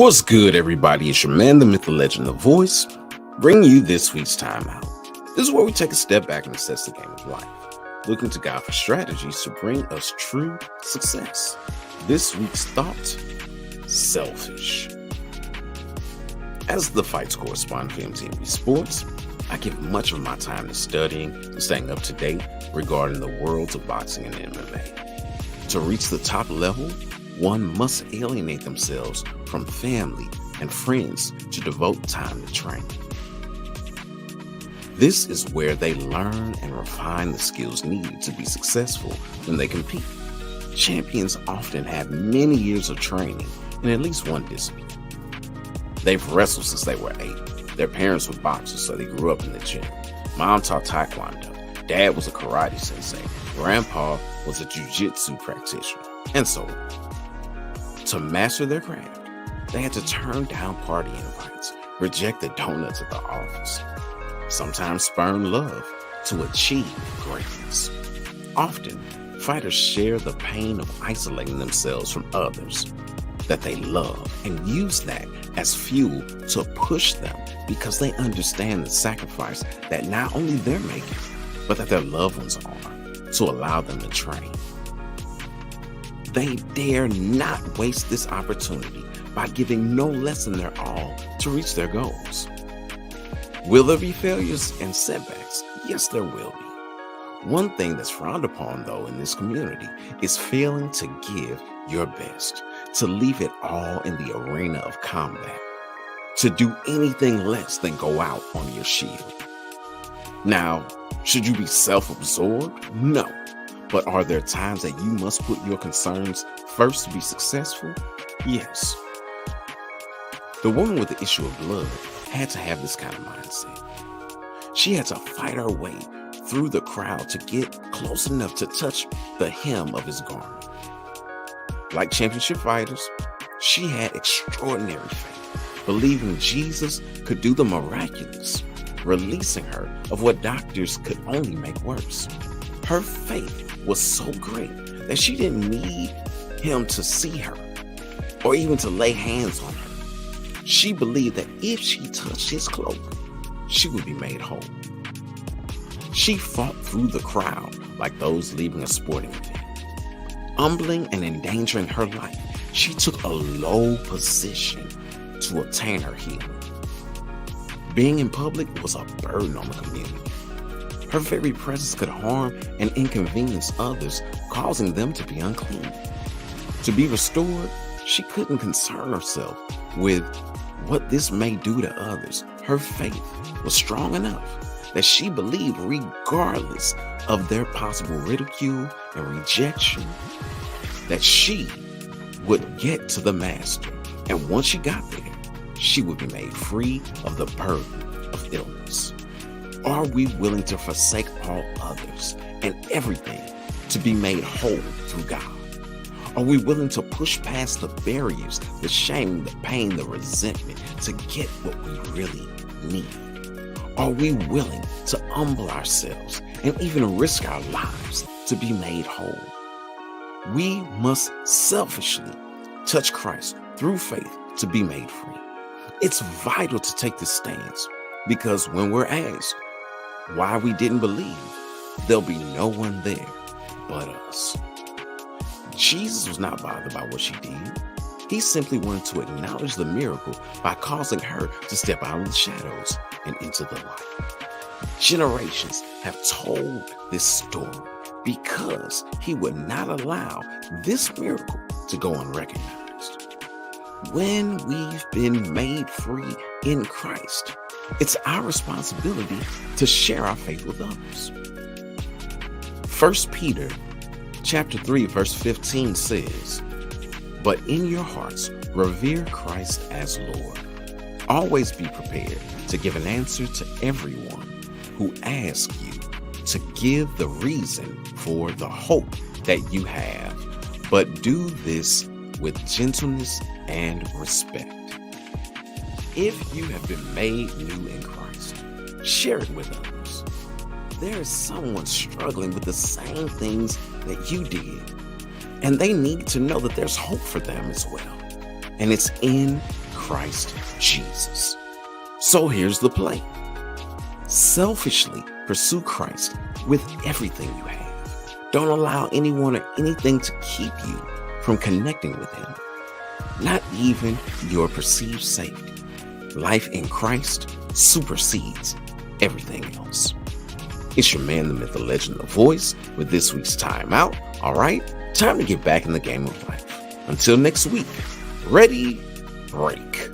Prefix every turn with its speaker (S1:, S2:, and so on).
S1: What's good, everybody? It's your man, the myth, the legend, the voice, bringing you this week's timeout. This is where we take a step back and assess the game of life, looking to God for strategies to bring us true success. This week's thought: selfish. As the fights correspondent for MTV Sports, I give much of my time to studying and staying up to date regarding the worlds of boxing and MMA. To reach the top level, one must alienate themselves from family and friends to devote time to training. This is where they learn and refine the skills needed to be successful when they compete. Champions often have many years of training in at least one discipline. They've wrestled since they were 8. Their parents were boxers, so they grew up in the gym. Mom taught taekwondo. Dad was a karate sensei. Grandpa was a jiu-jitsu practitioner, and so on. To master their craft, they had to turn down party invites, reject the donuts at the office, sometimes spurn love to achieve greatness. Often, fighters share the pain of isolating themselves from others that they love and use that as fuel to push them because they understand the sacrifice that not only they're making, but that their loved ones are to allow them to train. They dare not waste this opportunity by giving no less than their all to reach their goals. Will there be failures and setbacks? Yes, there will be. One thing that's frowned upon, though, in this community is failing to give your best, to leave it all in the arena of combat, to do anything less than go out on your shield. Now, should you be self-absorbed? No. But are there times that you must put your concerns first to be successful? Yes. The woman with the issue of blood had to have this kind of mindset. She had to fight her way through the crowd to get close enough to touch the hem of his garment. Like championship fighters, she had extraordinary faith, believing Jesus could do the miraculous, releasing her of what doctors could only make worse. Her faith was so great that she didn't need him to see her or even to lay hands on her. She believed that if she touched his cloak, she would be made whole. She fought through the crowd like those leaving a sporting event. Humbling and endangering her life, she took a low position to obtain her healing. Being in public was a burden on the community. Her very presence could harm and inconvenience others, causing them to be unclean. To be restored, she couldn't concern herself with what this may do to others. Her faith was strong enough that she believed, regardless of their possible ridicule and rejection, that she would get to the master. And once she got there, she would be made free of the burden of illness. Are we willing to forsake all others and everything to be made whole through God? Are we willing to push past the barriers, the shame, the pain, the resentment to get what we really need? Are we willing to humble ourselves and even risk our lives to be made whole? We must selfishly touch Christ through faith to be made free. It's vital to take this stance because when we're asked why we didn't believe, there'll be no one there but us. Jesus was not bothered by what she did. He simply wanted to acknowledge the miracle by causing her to step out of the shadows and into the light. Generations have told this story because he would not allow this miracle to go unrecognized. When we've been made free in Christ, it's our responsibility to share our faith with others. 1 Peter chapter 3, verse 15 says, "But in your hearts, revere Christ as Lord. Always be prepared to give an answer to everyone who asks you to give the reason for the hope that you have, but do this with gentleness and respect." If you have been made new in Christ, share it with others. There is someone struggling with the same things that you did, and they need to know that there's hope for them as well. And it's in Christ Jesus. So here's the play. Selfishly pursue Christ with everything you have. Don't allow anyone or anything to keep you from connecting with Him, not even your perceived safety. Life in Christ supersedes everything else. It's your man, the myth, the legend, the voice with this week's Time Out. All right, time to get back in the game of life. Until next week, ready, break.